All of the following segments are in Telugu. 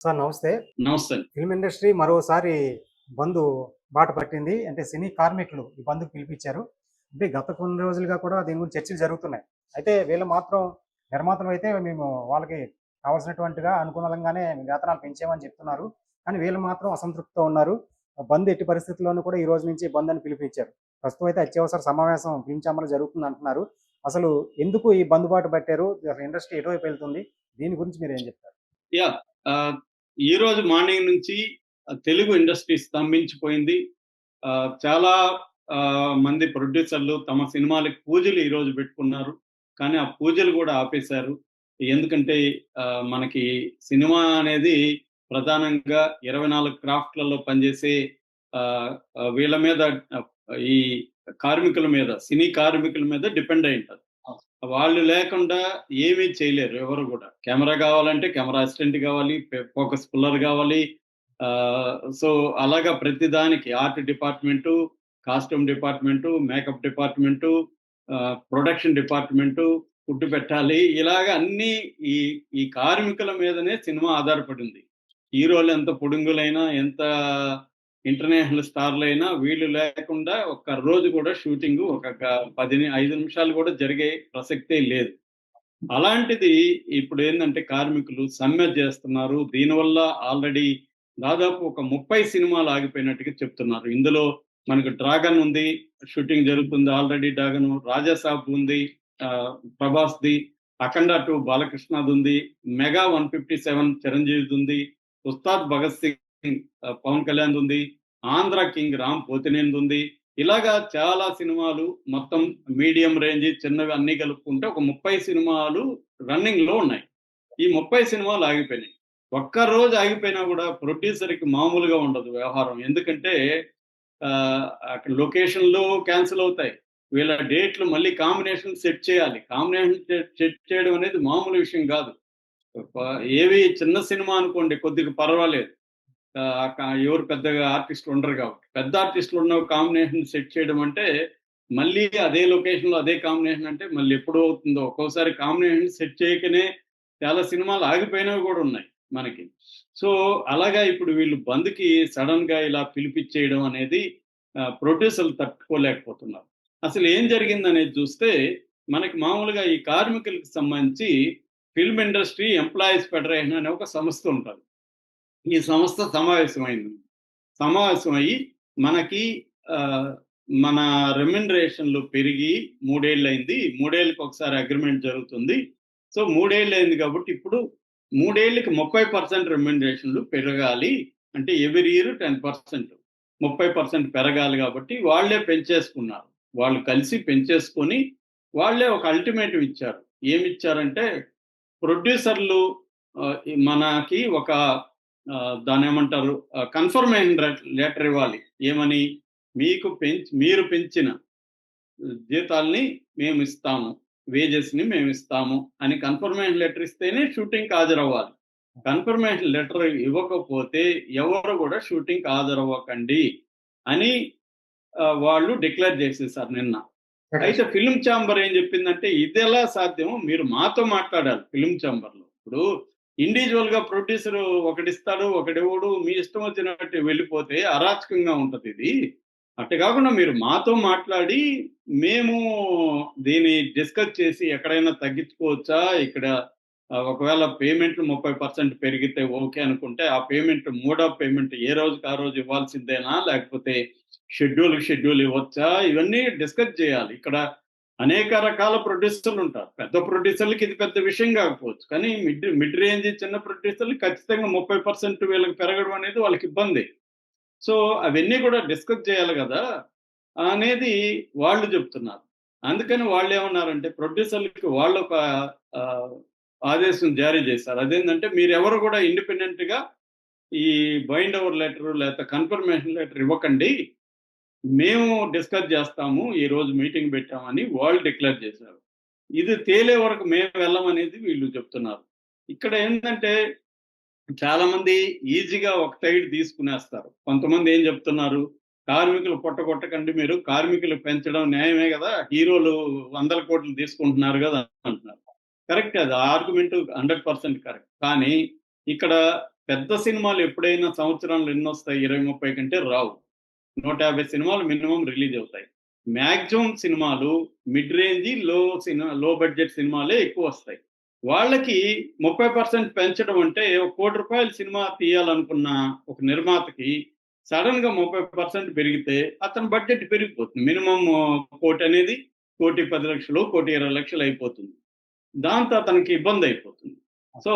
సార్ నమస్తే. నమస్తే. ఫిల్మ్ ఇండస్ట్రీ మరోసారి బంద్ బాట పట్టింది. అంటే సినీ కార్మికులు ఈ బంద్‌కు పిలిపిచ్చారు. అంటే గత కొన్ని రోజులుగా కూడా దీని గురించి చర్చలు జరుగుతున్నాయి. అయితే వీళ్ళు మాత్రం నిర్మాతలైతే మేము వాళ్ళకి కావాల్సినటువంటిగా అనుకూలంగానే వేతనాలు పెంచామని చెప్తున్నారు. కానీ వీళ్ళు మాత్రం అసంతృప్తితో ఉన్నారు. బంద్ ఎట్టి పరిస్థితుల్లోనూ కూడా ఈ రోజు నుంచి బంద్ అని పిలుపిచ్చారు. ప్రస్తుతం అయితే అత్యవసర సమావేశం ఫిల్మ్ ఛాంబర్‌లో జరుగుతుందంటున్నారు. అసలు ఎందుకు ఈ బంద్ బాట పట్టారు? అసలు ఇండస్ట్రీ ఎటువైపు వెళ్తుంది? దీని గురించి మీరేం చెప్తారు? యాహ్! ఆహ్, ఈరోజు మార్నింగ్ నుంచి తెలుగు ఇండస్ట్రీ స్తంభించిపోయింది. చాలా మంది ప్రొడ్యూసర్లు తమ సినిమాలకి పూజలు ఈరోజు పెట్టుకున్నారు. కానీ ఆ పూజలు గూడా ఆపేశారు. ఎందుకంటే మనకి సినిమా అనేది ప్రధానంగా 24 క్రాఫ్ట్‌లలో పనిచేసే ఆహ్, ఆహ్, వీళ్ళ మీద ఆహ్, ఈ కార్మికుల మీద, సినీ కార్మికుల మీద డిపెండ్ అయి ఉంటది. వాళ్ళు లేకుండా ఏమీ చేయలేరు ఎవరు గూడా. కెమెరా గావాలంటే కెమెరా అసిస్టెంట్ గావాలి, ఫోకస్ పుల్లర్ గావాలి. సో, అలాగా ప్రతి దానికి art department, costume department, makeup department, production department, food పెట్టాలి. ఇలాగ అన్నీ ఈ ఈ కార్మికుల మీదనే సినిమా ఆధారపడింది. హీరోలు ఎంత పొడుంగులైనా, ఎంత ఇంటర్నేషనల్ స్టార్‌లైనా వీళ్ళు లేకుండా ఒక్క రోజు కూడా షూటింగు ఒక 5 నిమిషాలు కూడా జరిగే ప్రసక్తే లేదు. అలాంటిది ఇప్పుడేందంటే కార్మికులు సమ్మె చేస్తున్నారు. దీనివల్ల ఆల్రెడీ దాదాపు ఒక 30 సినిమాలు ఆగిపోయినట్టుగా చెప్తున్నారు. ఇందులో మనకు 'డ్రాగన్' ఉంది. షూటింగ్ జరుగుతుంది ఆల్రెడీ 'డ్రాగన్'. 'రాజాసాబ్' ఉంది. ప్రభాస్‌ది. 'అఖండ 2' బాలకృష్ణది. 'మెగా 157' చిరంజీవిది. 'ఉస్తాద్ భగత్ సింగ్' పవన్ కళ్యాణ్‌దుంది. 'ఆంధ్ర కింగ్' రామ్ పోతినేనిదుంది. ఇలాగా చాలా సినిమాలు మొత్తం మీడియం రేంజ్, చిన్నవి అన్నీ కలుపుకుంటే ఒక 30 సినిమాలు రన్నింగ్‌లో ఉన్నాయి. ఈ 30 సినిమాలు ఆగిపోయినాయి. ఒక్క రోజు ఆగిపోయినా గూడా ప్రొడ్యూసర్‌కి మామూలుగా ఉండదు వ్యవహారం. ఎందుకంటే అక్కడ లొకేషన్‌లు క్యాన్సిల్ అవుతాయి. వీళ్ళ డేట్‌లు మళ్ళీ కాంబినేషన్ సెట్ చేయాలి. కాంబినేషన్ సెట్ చేయడం అనేది మామూలు విషయం గాదు. ప ఏవి చిన్న సినిమా అనుకోండి కొద్దిగా పర్వాలేదు. ఎవరు పెద్దగా ఆర్టిస్టులు ఉండరు కాబట్టి. పెద్ద ఆర్టిస్టులు ఉన్న కాంబినేషన్ సెట్ చేయడం అంటే, మళ్ళీ అదే లొకేషన్‌లో అదే కాంబినేషన్ అంటే మళ్ళీ ఎప్పుడు అవుతుందో. ఒక్కోసారి కాంబినేషన్ సెట్ చేయకనే చాలా సినిమాలు ఆగిపోయినవి గూడా ఉన్నాయి మనకి. సో, అలాగా ఇప్పుడు వీళ్ళు బంద్‌కి సడెన్‌గా ఇలా పిలిపిచ్చేయడం అనేది ప్రొడ్యూసర్లు తట్టుకోలేకపోతున్నారు. అసలు ఏం జరిగిందనేది చూస్తే, మనకి మామూలుగా ఈ కార్మికులకు సంబంధించి ఫిల్మ్ ఇండస్ట్రీ ఎంప్లాయీస్ ఫెడరేషన్ అనే ఒక సంస్థ ఉంటది. ఈ సంస్థ సమావేశమైంది. సమావేశమయ్యి మనకి ఆహ్, మన రెమ్యునరేషన్‌లు పెరిగి 3 ఏళ్లయింది. 3 ఏళ్ళకి ఒకసారి అగ్రీమెంట్ జరుగుతుంది. సో, 3 ఏళ్లయింది కాబట్టి ఇప్పుడు 3 ఏళ్ళకి 30% రెమ్యునరేషన్‌లు పెరగాలి. అంటే ఎవ్రీ ఇయర్ 10%. 30% పెరగాలి కాబట్టి వాళ్ళే పెంచేసుకున్నారు. వాళ్ళు కలిసి పెంచేసుకొని వాళ్ళే ఒక అల్టిమేటమ్ ఇచ్చారు. ఏమిచ్చారంటే ప్రొడ్యూసర్లు మనకి ఒక దాన్నేమంటారు కన్ఫర్మేషన్ లెటర్ ఇవ్వాలి. ఏమని? మీరు పెంచిన జీతాల్ని మేమిస్తాము. వేజెస్‌ని మేమిస్తాము అని కన్ఫర్మేషన్ లెటర్ ఇస్తేనే షూటింగ్‌కి హాజరవ్వాలి. కన్ఫర్మేషన్ లెటర్ ఇవ్వకపోతే ఎవరు గూడా షూటింగ్‌కి హాజరవ్వకండి అని వాళ్ళు డిక్లేర్ చేసేసారు నిన్న. అయితే ఫిల్మ్ ఛాంబర్ ఏం చెప్పిందంటే, ఇదెలా సాధ్యం? మీరు మాతో మాట్లాడాలి ఫిల్మ్ ఛాంబర్‌లో. ఇప్పుడు ఇండివిడ్యువల్‌గా ప్రొడ్యూసర్ ఒకడిస్తాడు, ఒకడివ్వడు. మీ ఇష్టం వచ్చినట్టు వెళ్ళిపోతే అరాచకంగా ఉంటదిది. అట్ట కాకుండా మీరు మాతో మాట్లాడి, మేము దీన్ని డిస్కస్ చేసి ఎక్కడైనా తగ్గించుకోవచ్చా? ఇక్కడ ఒకవేళ పేమెంట్లు 30% పెరిగితే ఓకే అనుకుంటే, ఆ పేమెంట్ మోడ్ ఆఫ్ పేమెంట్ ఏ రోజుకి ఆ రోజు ఇవ్వాల్సిందేనా? లేకపోతే షెడ్యూల్ ఇవ్వచ్చా? ఇవన్నీ డిస్కస్ చేయాలి. ఇక్కడ అనేక రకాల ప్రొడ్యూసర్లుంటారు. పెద్ద ప్రొడ్యూసర్‌లకి ఇది పెద్ద విషయం కాకపోవచ్చు. కానీ మిడ్ రేంజ్ చిన్న ప్రొడ్యూసర్‌లకి ఖచ్చితంగా 30% వీళ్ళకి పెరగడం అనేది వాళ్ళకి ఇబ్బంది. సో, అవన్నీ కూడా డిస్కస్ చేయాలి గదా! అనేది వాళ్ళు చెప్తున్నారు. అందుకని వాళ్ళేమన్నారంటే ప్రొడ్యూసర్‌లకి వాళ్ళొక ఆహ్, ఆదేశం జారీ చేశారు. అదేంటంటే మీరెవరు కూడా ఇండిపెండెంట్‌గా ఈ బైండ్ ఓవర్ లెటర్ లేకపోతే కన్ఫర్మేషన్ లెటర్ ఇవ్వకండి. మేము డిస్కస్ చేస్తాము. ఈరోజు మీటింగ్ పెట్టామని వాళ్ళు డిక్లేర్ చేశారు. ఇది తేలే వరకు మేము వెళ్ళమనేది వీళ్ళు చెప్తున్నారు. ఇక్కడ ఏంటంటే చాలామంది ఈజీగా ఒక సైడ్ తీసుకునేస్తారు. కొంతమంది ఏం చెప్తున్నారు, కార్మికులు పొట్టగొట్టకండి మీరు. కార్మికులు పెంచడం న్యాయమే గదా! హీరోలు వందల కోట్లు తీసుకుంటున్నారు గదా! అంటున్నారు. కరెక్టే అది. ఆ ఆర్గ్యుమెంట్ 100% కరెక్ట్. కానీ ఇక్కడ పెద్ద సినిమాలు ఎప్పుడైనా సంవత్సరాలు ఎన్ని వస్తాయి? 20-30 కంటే రావు. 150 సినిమాలు మినిమం రిలీజ్ అవుతాయి. మాక్సిమం సినిమాలు మిడ్ రేంజ్, లో బడ్జెట్ సినిమాలే ఎక్కువ వస్తాయి. వాళ్ళకి 30% పెంచడం అంటే ₹1 కోటి సినిమా తీయాలనుకున్న ఒక నిర్మాతకి సడన్ గా 30% పెరిగితే అతని బడ్జెట్ పెరిగిపోతుంది. మినిమం 1 కోటి అనేది 1,10,00,000, 1,20,00,000 అయిపోతుంది. దాంతో అతనికి ఇబ్బంది అయిపోతుంది. సో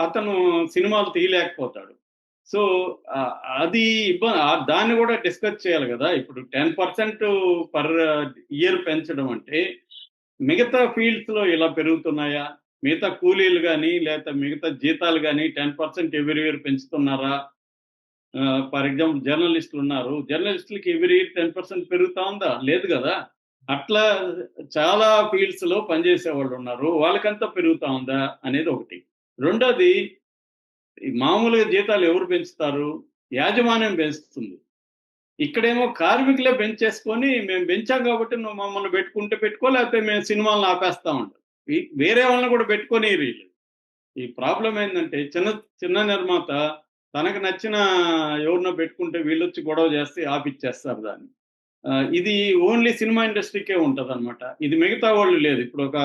అతను సినిమాలు తీయలేకపోతాడు. సో అది దాన్ని కూడా డిస్కస్ చేయాలి కదా. ఇప్పుడు 10% పర్ ఇయర్ పెంచడం అంటే మిగతా ఫీల్డ్స్ లో ఇలా పెరుగుతున్నాయా? మిగతా కూలీలు కానీ లేకపోతే మిగతా జీతాలు కానీ 10% ఎవ్రీ ఇయర్ పెంచుతున్నారా? ఫర్ ఎగ్జాంపుల్ జర్నలిస్టులు ఉన్నారు. జర్నలిస్టులకి ఎవ్రీ ఇయర్ 10% పెరుగుతా ఉందా? లేదు కదా. అట్లా చాలా ఫీల్డ్స్ లో పనిచేసే వాళ్ళు ఉన్నారు. వాళ్ళకంతా పెరుగుతా ఉందా అనేది ఒకటి. రెండోది, మామూలుగా జీతాలు ఎవరు పెంచుతారు? యాజమాన్యం పెంచుతుంది. ఇక్కడేమో కార్మికులే పెంచేసుకొని మేము పెంచాం కాబట్టి నువ్వు మమ్మల్ని పెట్టుకుంటే పెట్టుకో, లేకపోతే మేము సినిమాలను ఆపేస్తా ఉంటాం. వేరే వాళ్ళని కూడా పెట్టుకొని ఈ ప్రాబ్లం ఏంటంటే చిన్న నిర్మాత తనకు నచ్చిన ఎవరినో పెట్టుకుంటే వీళ్ళొచ్చి గొడవ చేస్తే ఆపిచ్చేస్తారు దాన్ని. ఇది ఓన్లీ సినిమా ఇండస్ట్రీకే ఉంటుంది అనమాట. ఇది మిగతా వాళ్ళు లేదు. ఇప్పుడు ఒక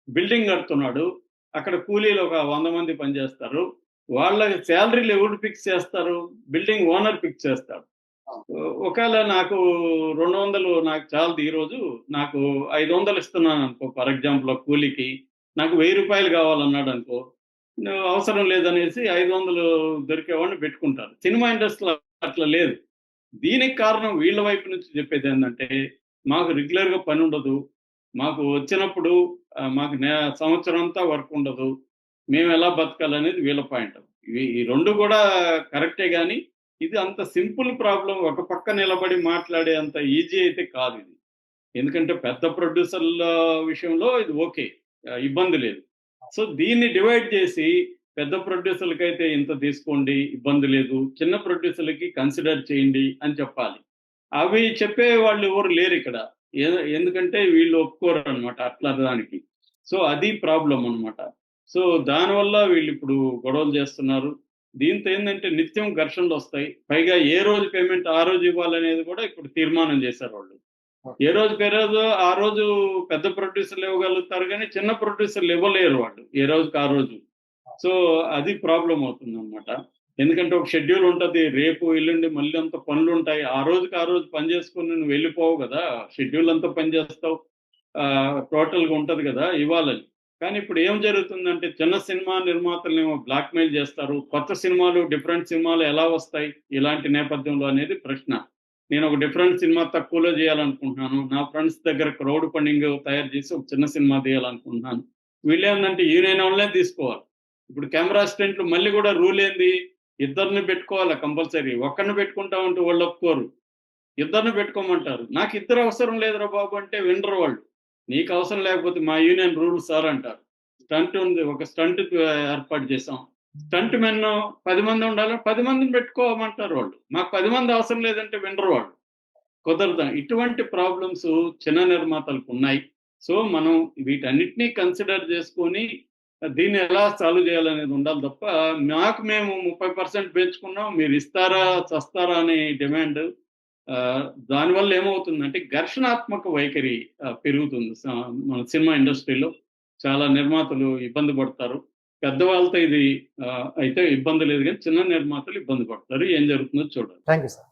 బిల్డింగ్ కడుతున్నాడు, అక్కడ కూలీలు ఒక 100 మంది పనిచేస్తారు. వాళ్ళ శాలరీలు ఎవరు ఫిక్స్ చేస్తారు? బిల్డింగ్ ఓనర్ ఫిక్స్ చేస్తాడు. ఒకవేళ నాకు 200 నాకు చాలదు, ఈరోజు నాకు 500 ఇస్తున్నాను అనుకో, ఫర్ ఎగ్జాంపుల్ ఒక కూలీకి నాకు ₹1000 కావాలన్నాడు అనుకో, అవసరం లేదనేసి 500 దొరికేవాడిని పెట్టుకుంటారు. సినిమా ఇండస్ట్రీలో అట్లా లేదు. దీనికి కారణం వీళ్ళ వైపు నుంచి చెప్పేది ఏంటంటే, మాకు రెగ్యులర్గా పని ఉండదు, మాకు వచ్చినప్పుడు మాకు సంవత్సరం అంతా వర్క్ ఉండదు, మేము ఎలా బతకాలనేది వీళ్ళ పాయింట్. ఈ రెండు కూడా కరెక్టే, కానీ ఇది అంత సింపుల్ ప్రాబ్లం ఒక పక్క నిలబడి మాట్లాడే అంత ఈజీ అయితే కాదు ఇది. ఎందుకంటే పెద్ద ప్రొడ్యూసర్ల విషయంలో ఇది ఓకే, ఇబ్బంది లేదు. సో దీన్ని డివైడ్ చేసి పెద్ద ప్రొడ్యూసర్లకి అయితే ఇంత తీసుకోండి, ఇబ్బంది లేదు, చిన్న ప్రొడ్యూసర్లకి కన్సిడర్ చేయండి అని చెప్పాలి. అవి చెప్పే వాళ్ళు ఎవరు లేరు ఇక్కడ. ఎందుకంటే వీళ్ళు ఒప్పుకోరు అనమాట అట్లా దానికి. సో అది ప్రాబ్లం అనమాట. సో దానివల్ల వీళ్ళు ఇప్పుడు గొడవలు చేస్తున్నారు. దీంతో ఏంటంటే నిత్యం ఘర్షణలు వస్తాయి. పైగా ఏ రోజు పేమెంట్ ఆ రోజు ఇవ్వాలనేది కూడా ఇప్పుడు తీర్మానం చేశారు వాళ్ళు. ఏ రోజు ఆ రోజు పెద్ద ప్రొడ్యూసర్లు ఇవ్వగలుగుతారు, కానీ చిన్న ప్రొడ్యూసర్లు ఇవ్వలేరు వాళ్ళు ఏ రోజుకి ఆ రోజు. సో అది ప్రాబ్లం అవుతుంది అనమాట. ఎందుకంటే ఒక షెడ్యూల్ ఉంటుంది, రేపు ఎల్లుండి మళ్ళీ అంత పనులు ఉంటాయి. ఆ రోజుకి ఆ రోజు పని చేసుకుని నువ్వు వెళ్ళిపోవు కదా, షెడ్యూల్ అంతా పని చేస్తావు, టోటల్గా ఉంటుంది కదా ఇవ్వాలని. కానీ ఇప్పుడు ఏం జరుగుతుందంటే చిన్న సినిమా నిర్మాతలనేమో బ్లాక్మెయిల్ చేస్తారు. కొత్త సినిమాలు, డిఫరెంట్ సినిమాలు ఎలా వస్తాయి ఇలాంటి నేపథ్యంలో అనేది ప్రశ్న. నేను ఒక డిఫరెంట్ సినిమా తక్కువలో చేయాలనుకుంటున్నాను, నా ఫ్రెండ్స్ దగ్గర క్రౌడ్ ఫండింగ్ తయారు చేసి ఒక చిన్న సినిమా తీయాలనుకుంటున్నాను. వీళ్ళు ఏంటంటే యూనియన్ వాళ్ళనే తీసుకోవాలి. ఇప్పుడు కెమెరా అసిస్టెంట్లు మళ్ళీ కూడా రూల్ ఏంది, ఇద్దరిని పెట్టుకోవాలి కంపల్సరీ. ఒక్కరిని పెట్టుకుంటామంటే వాళ్ళు ఒప్పుకోరు, ఇద్దరిని పెట్టుకోమంటారు. నాకు ఇద్దరు అవసరం లేదురా బాబు అంటే వినరు వాళ్ళు. నీకు అవసరం లేకపోతే మా యూనియన్ రూల్స్ సార్ అంటారు. స్టంట్ ఉంది, ఒక స్టంట్ ఏర్పాటు చేసాం, స్టంట్ మెన్ 10 మంది ఉండాలి, 10 మందిని పెట్టుకోమంటారు వాళ్ళు. మాకు 10 మంది అవసరం లేదంటే వినరు వాళ్ళు, కుదరదు. ఇటువంటి ప్రాబ్లమ్స్ చిన్న నిర్మాతలకు ఉన్నాయి. సో మనం వీటన్నిటినీ కన్సిడర్ చేసుకొని దీన్ని ఎలా సాల్వ్ చేయాలనేది ఉండాలి తప్ప, మేము 30% పెంచుకున్నాం మీరు ఇస్తారా చస్తారా అనే డిమాండ్, దానివల్ల ఏమవుతుందంటే ఘర్షణాత్మక వైఖరి పెరుగుతుంది. మన సినిమా ఇండస్ట్రీలో చాలా నిర్మాతలు ఇబ్బంది పడతారు. పెద్దవాళ్ళతో ఇది అయితే ఇబ్బంది లేదు, కానీ చిన్న నిర్మాతలు ఇబ్బంది పడతారు. ఏం జరుగుతుందో చూడాలి. Thank you sir.